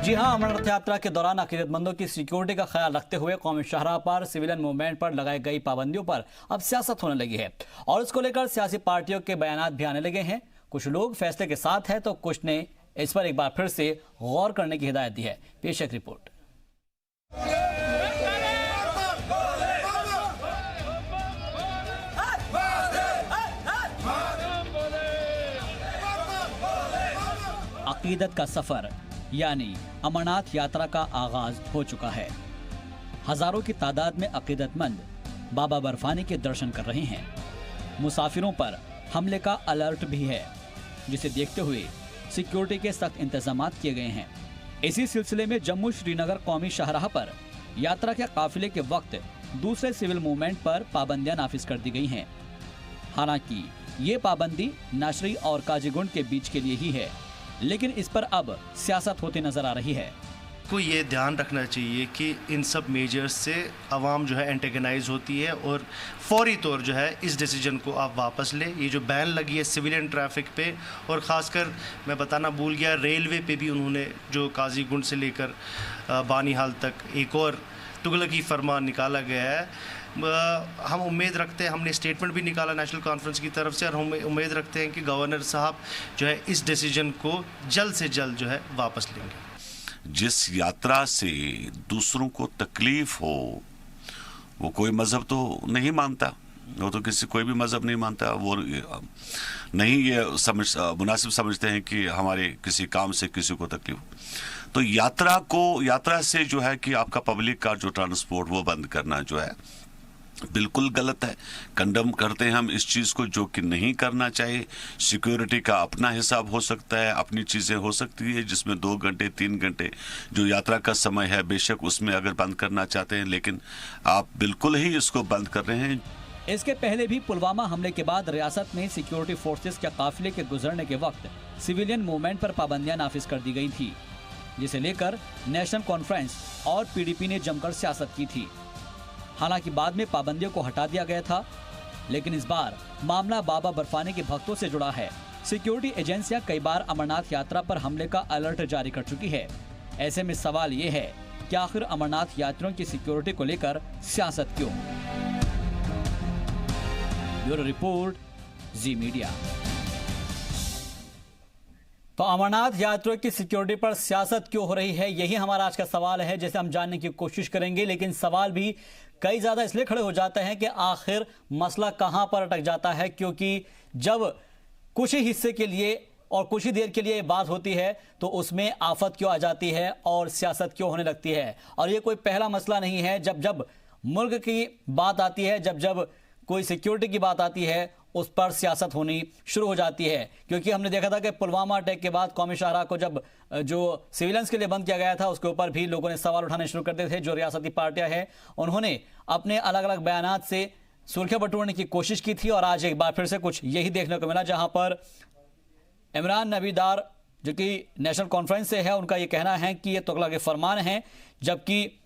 जी हां, अमरनाथ यात्रा के दौरान अकीदतमंदों की सिक्योरिटी का ख्याल रखते हुए कौमी शाहराह पर सिविलियन मूवमेंट पर लगाई गई पाबंदियों पर अब सियासत होने लगी है और इसको लेकर सियासी पार्टियों के बयान भी आने लगे हैं। कुछ लोग फैसले के साथ हैं तो कुछ ने इस पर एक बार फिर से गौर करने की हिदायत दी है। पेश एक रिपोर्ट। अकीदत का सफर यानी अमरनाथ यात्रा का आगाज हो चुका है। हजारों की तादाद में अकीदतमंद बाबा बर्फानी के दर्शन कर रहे हैं। मुसाफिरों पर हमले का अलर्ट भी है, जिसे देखते हुए सिक्योरिटी के सख्त इंतजाम किए गए हैं। इसी सिलसिले में जम्मू श्रीनगर कौमी शाहराह पर यात्रा के काफिले के वक्त दूसरे सिविल मूवमेंट पर पाबंदियां नाफिज कर दी गई हैं। हालांकि ये पाबंदी नाशरी और काजीगुंड के बीच के लिए ही है, लेकिन इस पर अब सियासत होती नजर आ रही है। को ये ध्यान रखना चाहिए कि इन सब मेजर्स से आवाम जो है एंटेगनाइज होती है और फौरी तौर जो है इस डिसीजन को आप वापस लें। ये जो बैन लगी है सिविलियन ट्रैफिक पे, और ख़ासकर मैं बताना भूल गया, रेलवे पे भी उन्होंने जो काजीगुंड से लेकर बानीहाल तक एक और तुगलकी फरमान निकाला गया है। हम उम्मीद रखते हैं, हमने स्टेटमेंट भी निकाला नेशनल कॉन्फ्रेंस की तरफ से, और हम उम्मीद रखते हैं कि गवर्नर साहब जो है इस डिसीजन को जल्द से जल्द जो है वापस लेंगे। जिस यात्रा से दूसरों को तकलीफ हो, वो कोई मज़हब तो नहीं मानता, वो तो कोई भी मज़हब नहीं मानता। वो नहीं ये मुनासिब समझते हैं कि हमारे किसी काम से किसी को तकलीफ हो। तो यात्रा से जो है कि आपका पब्लिक का जो ट्रांसपोर्ट वो बंद करना जो है बिल्कुल गलत है। कंडम करते हैं हम इस चीज़ को, जो कि नहीं करना चाहिए। सिक्योरिटी का अपना हिसाब हो सकता है, अपनी चीज़ें हो सकती है, जिसमें 2 घंटे 3 घंटे जो यात्रा का समय है, बेशक उसमें अगर बंद करना चाहते हैं, लेकिन आप बिल्कुल ही इसको बंद कर रहे हैं। इसके पहले भी पुलवामा हमले के बाद रियासत में सिक्योरिटी फोर्सेस के काफिले के गुजरने के वक्त सिविलियन मूवमेंट पर पाबंदियां नाफिज कर दी गई थी, जिसे लेकर नेशनल कॉन्फ्रेंस और PDP ने जमकर सियासत की थी। हालांकि बाद में पाबंदियों को हटा दिया गया था, लेकिन इस बार मामला बाबा बर्फानी के भक्तों से जुड़ा है। सिक्योरिटी एजेंसियां कई बार अमरनाथ यात्रा पर हमले का अलर्ट जारी कर चुकी है। ऐसे में सवाल ये है कि आखिर अमरनाथ यात्रियों की सिक्योरिटी को लेकर सियासत क्यों? ब्यूरो रिपोर्ट, जी मीडिया। तो अमरनाथ यात्रियों की सिक्योरिटी पर सियासत क्यों हो रही है, यही हमारा आज का सवाल है, जिसे हम जानने की कोशिश करेंगे। लेकिन सवाल भी कई ज्यादा इसलिए खड़े हो जाते हैं कि आखिर मसला कहां पर अटक जाता है, क्योंकि जब कुछ ही हिस्से के लिए और कुछ ही देर के लिए बात होती है तो उसमें आफत क्यों आ जाती है और सियासत क्यों होने लगती है। और ये कोई पहला मसला नहीं है। जब जब मुल्क की बात आती है, जब जब कोई सिक्योरिटी की बात आती है, उस पर सियासत होनी शुरू हो जाती है। क्योंकि हमने देखा था कि पुलवामा अटैक के बाद कौमी शाहराह को जब जो सिविलियंस के लिए बंद किया गया था, उसके ऊपर भी लोगों ने सवाल उठाने शुरू कर दिए थे। जो रियासती पार्टियां हैं, उन्होंने अपने अलग अलग बयानात से सुर्खियां बटोरने की कोशिश की थी। और आज एक बार फिर से कुछ यही देखने को मिला, जहां पर इमरान नबीदार जो कि नेशनल कॉन्फ्रेंस से है, उनका यह कहना है कि ये तुगलक फरमान है, जबकि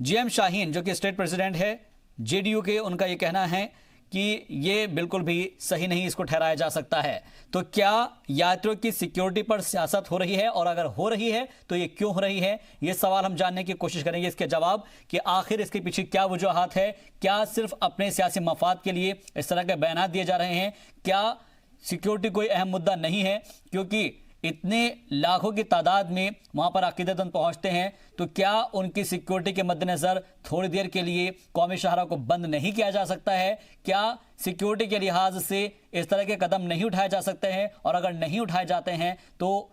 GM शाहीन जो कि स्टेट प्रेसिडेंट है JDU के, उनका यह कहना है कि ये बिल्कुल भी सही नहीं, इसको ठहराया जा सकता है। तो क्या यात्रियों की सिक्योरिटी पर सियासत हो रही है, और अगर हो रही है तो ये क्यों हो रही है, ये सवाल हम जानने की कोशिश करेंगे। इसके जवाब कि आखिर इसके पीछे क्या वजूहात है, क्या सिर्फ अपने सियासी मफाद के लिए इस तरह के बयान दिए जा रहे हैं, क्या सिक्योरिटी कोई अहम मुद्दा नहीं है, क्योंकि इतने लाखों की तादाद में वहां पर अकीदतमंद पहुंचते हैं, तो क्या उनकी सिक्योरिटी के मद्देनजर थोड़ी देर के लिए कौमी शाहराह को बंद नहीं किया जा सकता है? क्या सिक्योरिटी के लिहाज से इस तरह के कदम नहीं उठाए जा सकते हैं? और अगर नहीं उठाए जाते हैं तो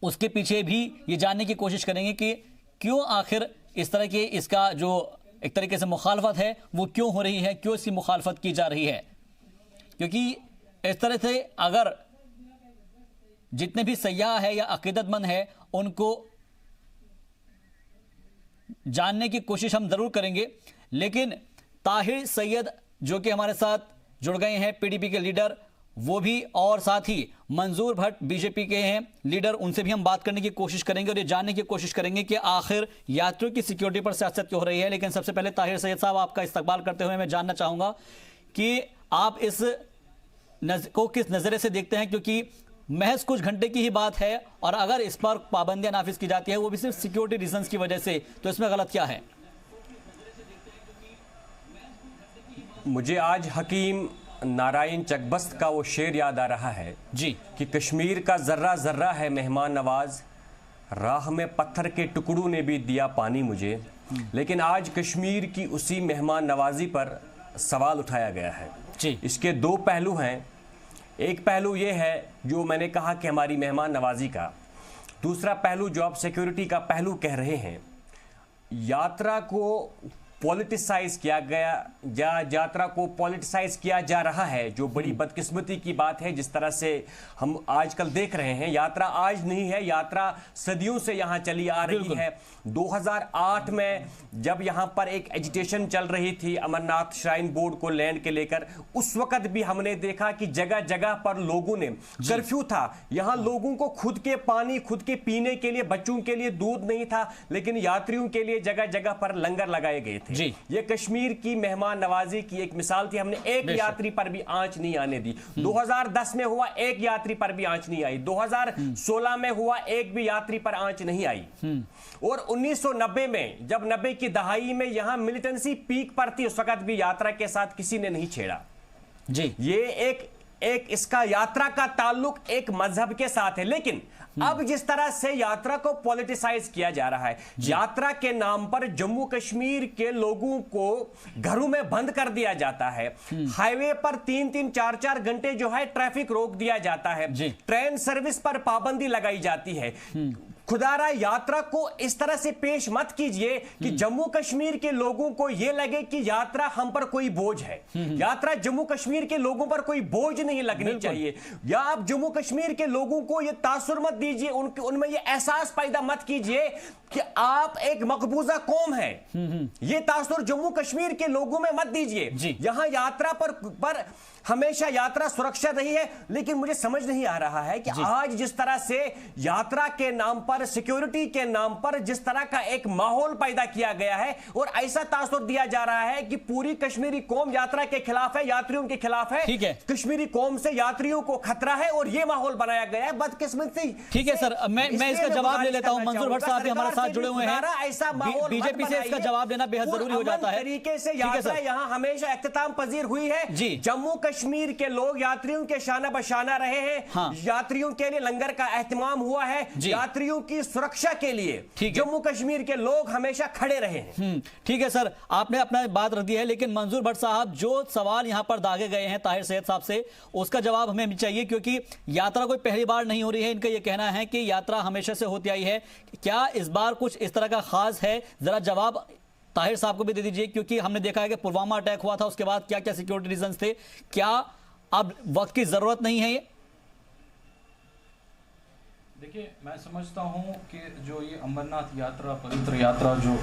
उसके पीछे भी ये जानने की कोशिश करेंगे कि क्यों आखिर इस तरह के इसका जो एक तरीके से मुखालफत है वो क्यों हो रही है, क्यों इसकी मुखालफत की जा रही है। क्योंकि इस तरह से अगर जितने भी सयाह है या अकीदतमंद है, उनको जानने की कोशिश हम जरूर करेंगे। लेकिन ताहिर सैयद जो कि हमारे साथ जुड़ गए हैं, PDP के लीडर, वो भी, और साथ ही मंजूर भट्ट BJP के हैं लीडर, उनसे भी हम बात करने की कोशिश करेंगे और ये जानने की कोशिश करेंगे कि आखिर यात्रियों की सिक्योरिटी पर सियासत क्यों हो रही है। लेकिन सबसे पहले ताहिर सैयद साहब, आपका इस्तकबाल करते हुए मैं जानना चाहूंगा कि आप इस को किस नज़रे से देखते हैं, क्योंकि महज कुछ घंटे की ही बात है और अगर इस पर पाबंदियां नाफिज की जाती है वो भी सिर्फ सिक्योरिटी रीजंस की वजह से, तो इसमें गलत क्या है? मुझे आज हकीम नारायण चकबस्त का वो शेर याद आ रहा है जी, कि कश्मीर का जर्रा जर्रा है मेहमान नवाज, राह में पत्थर के टुकड़ों ने भी दिया पानी मुझे। लेकिन आज कश्मीर की उसी मेहमान नवाजी पर सवाल उठाया गया है जी। इसके दो पहलू हैं। एक पहलू ये है जो मैंने कहा कि हमारी मेहमान नवाजी का, दूसरा पहलू जो आप सिक्योरिटी का पहलू कह रहे हैं। यात्रा को पॉलिटिसाइज किया गया या यात्रा को पॉलिटिसाइज किया जा रहा है, जो बड़ी बदकिस्मती की बात है। जिस तरह से हम आजकल देख रहे हैं, यात्रा आज नहीं है, यात्रा सदियों से यहाँ चली आ रही है। 2008 में जब यहाँ पर एक एजिटेशन चल रही थी अमरनाथ श्राइन बोर्ड को लैंड के लेकर, उस वक्त भी हमने देखा कि जगह जगह पर लोगों ने, कर्फ्यू था, यहाँ लोगों को खुद के पानी, खुद के पीने के लिए, बच्चों के लिए दूध नहीं था, लेकिन यात्रियों के लिए जगह जगह पर लंगर लगाए गए थे जी। ये कश्मीर की मेहमान नवाजी की एक मिसाल थी। हमने एक यात्री पर भी आंच नहीं आने दी। 2010 में हुआ, एक यात्री पर भी आंच नहीं आई। 2016 में हुआ, एक भी यात्री पर आंच नहीं आई। और 1990 में, जब 90 की दहाई में यहां मिलिटेंसी पीक पर थी, उस वक्त भी यात्रा के साथ किसी ने नहीं छेड़ा जी। ये एक इसका यात्रा का ताल्लुक एक मजहब के साथ है। लेकिन अब जिस तरह से यात्रा को पॉलिटिसाइज किया जा रहा है, यात्रा के नाम पर जम्मू कश्मीर के लोगों को घरों में बंद कर दिया जाता है, हाईवे पर 3-3, 4-4 घंटे जो है ट्रैफिक रोक दिया जाता है, ट्रेन सर्विस पर पाबंदी लगाई जाती है। खुदारा यात्रा को इस तरह से पेश मत कीजिए कि जम्मू कश्मीर के लोगों को यह लगे कि यात्रा हम पर कोई बोझ है। यात्रा जम्मू कश्मीर के लोगों पर कोई बोझ नहीं लगनी चाहिए। या आप जम्मू कश्मीर के लोगों को यह तासुर मत दीजिए, उनमें यह एहसास पैदा मत कीजिए कि आप एक मकबूजा कौम है। यह तासुर जम्मू कश्मीर के लोगों में मत दीजिए। यहां यात्रा पर हमेशा यात्रा सुरक्षा रही है, लेकिन मुझे समझ नहीं आ रहा है कि आज जिस तरह से यात्रा के नाम पर, सिक्योरिटी के नाम पर जिस तरह का एक माहौल पैदा किया गया है और ऐसा तासुर दिया जा रहा है कि पूरी कश्मीरी कौम यात्रा के खिलाफ है, यात्रियों के खिलाफ है। ठीक है, कश्मीरी कौम से यात्रियों को खतरा है और यह माहौल बनाया गया है बदकिस्मती। ठीक है सर, मैं इसका जवाब ले लेता हूं। मंजूर भट्ट साहब भी हमारे साथ जुड़े हुए हैं। ऐसा माहौल बीजेपी से इसका जवाब देना बेहद जरूरी हो जाता है। तरीके से यात्रा यहां हमेशा इख्तिताम पजीर हुई है जी। जम्मू कश्मीर के लोग यात्रियों के शाना बशाना रहे हैं। हाँ। यात्रियों के लिए लंगर का एहतमाम हुआ है, यात्रियों की सुरक्षा के लिए जम्मू कश्मीर के लोग हमेशा खड़े रहे हैं। ठीक है सर, आपने अपना बात रख दी है, लेकिन मंजूर भट्ट साहब जो सवाल यहां पर दागे गए हैं ताहिर सैयद साहब से, उसका जवाब हमें चाहिए, क्योंकि यात्रा कोई पहली बार नहीं हो रही है। इनका यह कहना है कि यात्रा हमेशा से होती आई है। क्या इस बार कुछ इस तरह का खास है? जरा जवाब ताहिर साहब को भी दे दीजिए, क्योंकि हमने देखा है कि पुलवामा अटैक हुआ था, उसके बाद क्या क्या सिक्योरिटी रीजंस थे। क्या अब वक्त की जरूरत नहीं है? देखिए, मैं समझता हूं कि जो ये अमरनाथ यात्रा, पवित्र यात्रा जो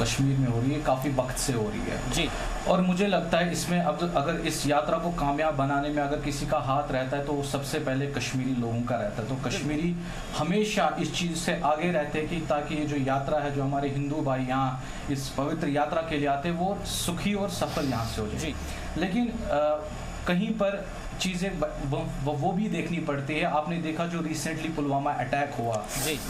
कश्मीर में हो रही है, काफ़ी वक्त से हो रही है जी। और मुझे लगता है इसमें अब अगर इस यात्रा को कामयाब बनाने में अगर किसी का हाथ रहता है तो वो सबसे पहले कश्मीरी लोगों का रहता है। तो कश्मीरी हमेशा इस चीज़ से आगे रहते हैं कि ताकि ये जो यात्रा है, जो हमारे हिंदू भाई यहाँ इस पवित्र यात्रा के लिए आते हैं, वो सुखी और सफल यहाँ से हो जाए जी। लेकिन कहीं पर चीज़ें वो भी देखनी पड़ती है। आपने देखा जो रिसेंटली पुलवामा अटैक हुआ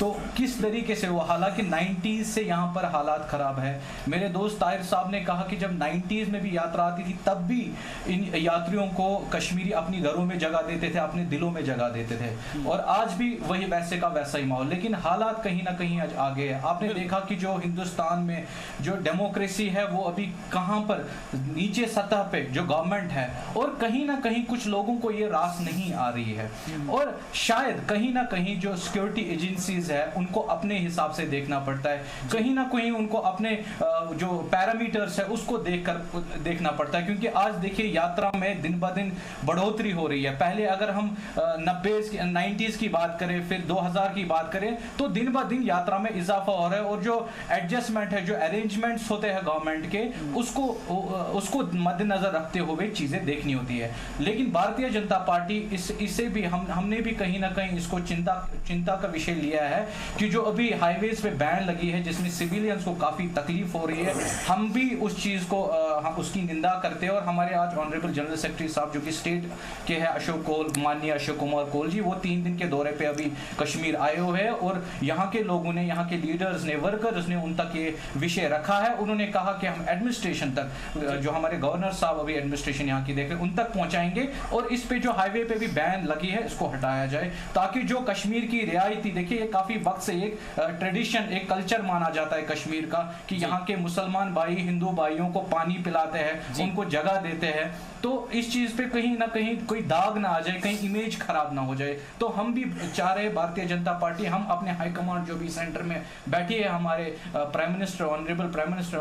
तो किस तरीके से हुआ, हालांकि 90s से यहाँ पर हालात ख़राब है। मेरे दोस्त ताहिर साहब ने कहा कि जब 90s में भी यात्रा आती थी तब भी इन यात्रियों को कश्मीरी अपनी घरों में जगह देते थे, अपने दिलों में जगह देते थे, और आज भी वही वैसे का वैसा ही माहौल। लेकिन हालात कहीं ना कहीं आज आगे है। आपने देखा कि जो हिंदुस्तान में जो डेमोक्रेसी है वो अभी कहाँ पर, नीचे सतह पे जो गवर्नमेंट है, और कहीं ना कहीं कुछ लोगों को ये रास नहीं आ रही है। और शायद कहीं ना कहीं जो सिक्योरिटी एजेंसीज है उनको अपने हिसाब से देखना पड़ता है, कहीं ना कहीं उनको अपने जो पैरामीटर्स है उसको देखना पड़ता है। क्योंकि आज देखिए यात्रा में दिन ब दिन बढ़ोतरी हो रही है। पहले अगर हम 90s की बात करें, फिर 2000 की बात करें, तो दिन ब दिन यात्रा में इजाफा हो रहा है। और जो एडजस्टमेंट है, जो अरेंजमेंट्स होते हैं गवर्नमेंट के, उसको मद्देनजर रखते हुए चीजें देखनी होती है। लेकिन भारतीय जनता पार्टी इसे भी हमने भी कहीं ना कहीं इसको चिंता का विषय लिया है कि जो अभी हाईवेज पे बैन लगी है जिसमें सिविलियंस को काफी तकलीफ हो रही है, हम भी उस चीज को हम उसकी निंदा करते हैं। और हमारे आज ऑनरेबल जनरल सेक्रेटरी साहब जो कि स्टेट के हैं अशोक कोल, माननीय अशोक कुमार कोल जी, वो 3 दिन के दौरे पे अभी कश्मीर आए हुए हैं और यहाँ के लोगों ने, यहाँ के लीडर्स ने, वर्कर्स ने उन तक ये विषय रखा है। उन्होंने कहा कि हम एडमिनिस्ट्रेशन तक, जो हमारे गवर्नर साहब अभी एडमिनिस्ट्रेशन यहाँ की देख रहे हैं, उन तक पहुंचाएंगे और इस पे जो हाईवे पे भी बैन लगी है इसको हटाया जाए, ताकि जो कश्मीर की रियायती, देखिए ये काफी वक्त से एक ट्रेडिशन, एक कल्चर माना जाता है कश्मीर का कि यहाँ के मुसलमान भाई हिंदू भाइयों को पानी पिलाते हैं, उनको जगह देते हैं। तो इस चीज पे कहीं ना कहीं कोई दाग ना आ जाए, कहीं इमेज खराब ना हो जाए। तो हम भी चाह रहे, भारतीय जनता पार्टी, हम अपने हाईकमांड जो भी सेंटर में बैठी है, हमारे prime minister, honourable prime minister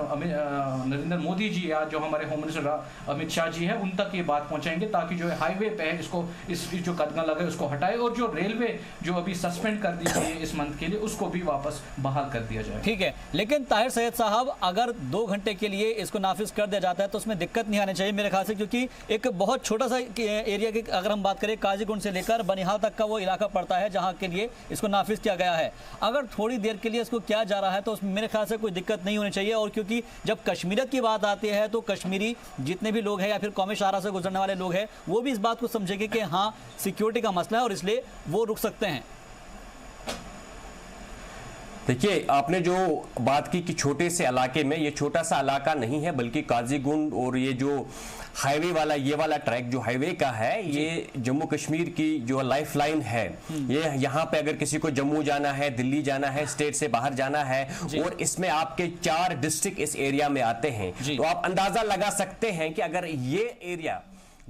Narendra Modi ji या जो हमारे होम मिनिस्टर अमित शाह जी है, उन तक ये बात पहुंचाएंगे ताकि जो हाईवे पे है इसको, इस जो कदम लगे उसको हटाए और जो रेलवे जो अभी सस्पेंड कर दी गई है इस मंथ के लिए उसको भी वापस बहाल कर दिया जाए। ठीक है, लेकिन ताहिर सैयद साहब, अगर 2 घंटे के लिए इसको नाफिज कर दिया जाता है तो उसमें दिक्कत नहीं आनी चाहिए मेरे ख्याल से, क्योंकि एक बहुत छोटा सा एरिया की अगर हम बात करें, काजीगुंड से लेकर बनिहाल तक का वो इलाका पड़ता है जहां के लिए इसको नाफिज किया गया है। अगर थोड़ी देर के लिए इसको किया जा रहा है तो उसमें मेरे ख्याल से कोई दिक्कत नहीं होनी चाहिए। और क्योंकि जब कश्मीरियत की बात आती है तो कश्मीरी जितने भी लोग हैं या फिर कौमी शाहरा से गुजरने वाले लोग हैं वो भी इस बात को समझेंगे कि हाँ सिक्योरिटी का मसला है और इसलिए वो रुक सकते हैं। देखिए, आपने जो बात की कि छोटे से इलाके में, ये छोटा सा इलाका नहीं है बल्कि काजीगुंड और ये जो हाईवे वाला, ये वाला ट्रैक जो हाईवे का है, ये जम्मू कश्मीर की जो लाइफलाइन है। ये यहाँ पे अगर किसी को जम्मू जाना है, दिल्ली जाना है, स्टेट से बाहर जाना है, और इसमें आपके 4 डिस्ट्रिक्ट इस एरिया में आते हैं, तो आप अंदाजा लगा सकते हैं कि अगर ये एरिया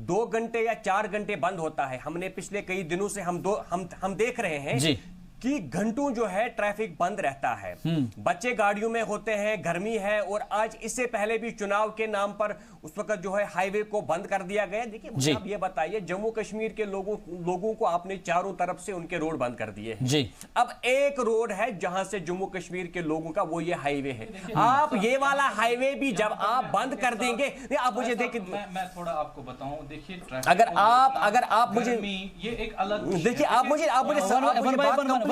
2 घंटे या 4 घंटे बंद होता है, हमने पिछले कई दिनों से हम देख रहे हैं कि घंटों जो है ट्रैफिक बंद रहता है, बच्चे गाड़ियों में होते हैं, गर्मी है, और आज इससे पहले भी चुनाव के नाम पर उस वक्त जो है हाईवे को बंद कर दिया गया। देखिए मुझे आप ये बताइए, जम्मू कश्मीर के लोगों को आपने चारों तरफ से उनके रोड बंद कर दिए हैं। अब एक रोड है जहां से जम्मू कश्मीर के लोगों का, वो ये हाईवे है। आप ये वाला हाईवे भी जब आप बंद कर देंगे, आप मुझे देखिए, मैं थोड़ा आपको बताऊं, देखिए अगर आप मुझे ये एक अलग, देखिए आप मुझे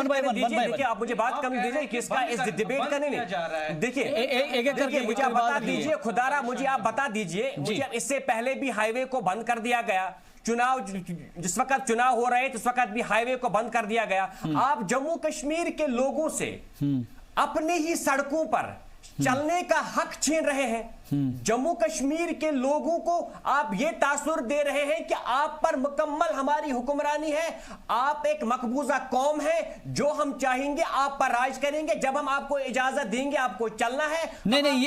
देखिए, आप मुझे बात करने दीजिए, किसका इस डिबेट करने नहीं। देखिए मुझे आप बता दीजिए, खुदारा मुझे आप बता दीजिए, मुझे इससे पहले भी हाईवे को बंद कर दिया गया, चुनाव जिस वक्त चुनाव हो रहे थे उस वक्त भी हाईवे को बंद कर दिया गया। आप जम्मू कश्मीर के लोगों से अपनी ही सड़कों पर चलने का हक छीन रहे हैं। जम्मू कश्मीर के लोगों को आप ये तासुर दे रहे हैं कि आप पर मुकम्मल हमारी हुक्मरानी है, आप एक मकबूजा कौम है, जो हम चाहेंगे आप पर राज करेंगे, जब हम आपको इजाजत देंगे आपको चलना है। नहीं,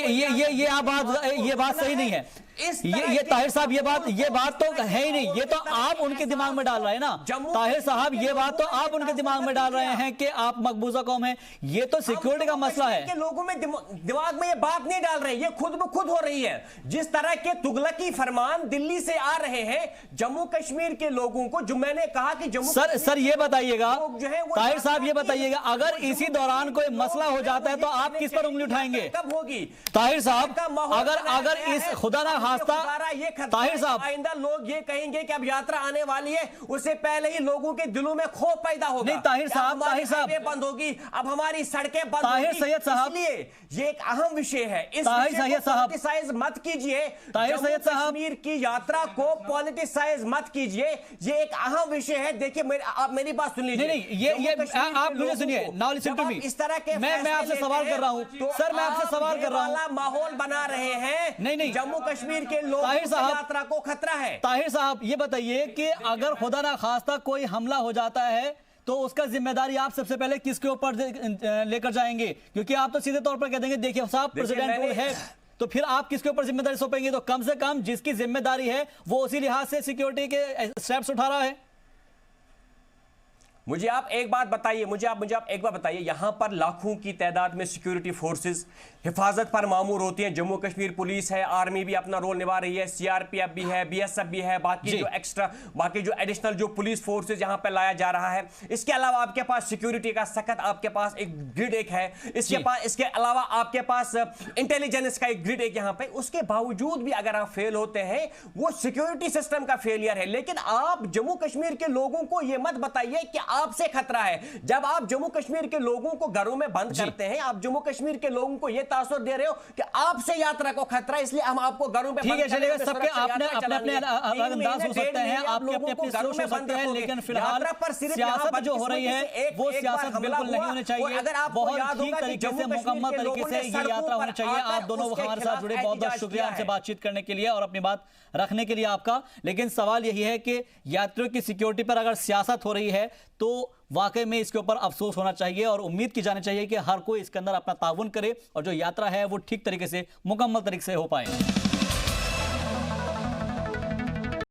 ये बात सही नहीं है। ये ताहिर साहब, ये बात तो है ही नहीं, ये तो आप उनके दिमाग में डाल रहे हैं ना ताहिर साहब, ये बात तो आप उनके दिमाग में डाल रहे हैं कि आप मकबूजा कौम है। ये तो सिक्योरिटी का मसला है। लोगों में दिमाग में ये बात नहीं डाल रहे, ये खुद ब खुद हो रही है। जिस तरह के तुगलकी फरमान दिल्ली से आ रहे हैं जम्मू कश्मीर के लोगों को, जो मैंने कहा कि जम्मू सर ये बताइएगा ताहिर साहब, ये बताइएगा, अगर इसी दौरान कोई मसला हो जाता है तो आप किस पर उंगली उठाएंगे? कब होगी ताहिर साहब? अगर इस खुदा ना खास्ता ताहिर साहब, आइंदा लोग ये कहेंगे कि अब यात्रा आने वाली है, उससे पहले ही लोगों के दिलों में खौफ पैदा होगा। नहीं ताहिर साहब बंद होगी, अब हमारी सड़कें बंद ताहिर सैयद साहब, इसलिए ये एक अहम विषय है। इस ताहिर सैयद साहब मत कीजिए, ताहिर सैयद साहब कश्मीर की यात्रा को पॉलिटिसाइज मत कीजिए, ये एक अहम विषय है। देखिए आप मेरी बात सुन लीजिए। नहीं, ये आप मुझे सुनिए, नाउ लिसन टू मी। इस तरह के मैं आपसे सवाल कर रहा हूं सर, मैं आपसे सवाल कर रहा हूं। माहौल बना रहे हैं, नहीं, जम्मू कश्मीर के लोगों की यात्रा को खतरा है। ताहिर साहब ये बताइए कि अगर खुदा ना खास्ता कोई हमला हो जाता है तो उसका जिम्मेदारी आप सबसे पहले किसके ऊपर लेकर जाएंगे? क्योंकि आप तो सीधे तौर पर कह देंगे देखिए साहब प्रेसिडेंट रूल है, तो फिर आप किसके ऊपर जिम्मेदारी सौंपेंगे? तो कम से कम जिसकी जिम्मेदारी है वो उसी लिहाज से सिक्योरिटी के स्टेप्स उठा रहा है। मुझे आप एक बात बताइए, मुझे आप एक बात बताइए, यहां पर लाखों की तादाद में सिक्योरिटी फोर्सेस हिफाजत पर मामूर होती हैं। जम्मू कश्मीर पुलिस है, आर्मी भी अपना रोल निभा रही है, सीआरपीएफ भी है, बीएसएफ भी है, बाकी जो एक्स्ट्रा, बाकी जो एडिशनल जो पुलिस फोर्सेस यहां पर लाया जा रहा है। इसके अलावा आपके पास सिक्योरिटी का सख्त, आपके पास एक ग्रिड एक है, इसके अलावा आपके पास इंटेलिजेंस का एक ग्रिड एक यहां पे। उसके बावजूद भी अगर आप फेल होते हैं, वो सिक्योरिटी सिस्टम का फेलियर है। लेकिन आप जम्मू कश्मीर के लोगों को यह मत बताइए कि आपसे खतरा है। जब आप जम्मू कश्मीर के लोगों को घरों में बंद करते हैं, आप जम्मू कश्मीर के लोगों को यह तासुर दे रहे हो कि आपसे यात्रा को खतरा, इसलिए हम आपको घरों में ठीक है, चलेगा, सबके अपने अपने अलग अंदाज हो सकते हैं, आपके अपने अपने सोच हो सकते हैं, लेकिन फिलहाल सियासत जो हो रही है वो सियासत बिल्कुल नहीं होनी चाहिए। बहुत ठीक तरीके से, मुकम्मल तरीके से ये यात्रा होनी चाहिए। आप दोनों हमारे साथ जुड़े, बहुत बहुत शुक्रिया हमसे बातचीत करने के लिए और अपनी बात रखने के लिए आपका। लेकिन सवाल यही है कि यात्रियों की सिक्योरिटी पर अगर सियासत हो रही है तो वाकई में इसके ऊपर अफसोस होना चाहिए और उम्मीद की जानी चाहिए कि हर कोई इसके अंदर अपना ताउन करे और जो यात्रा है वो ठीक तरीके से, मुकम्मल तरीके से हो पाए।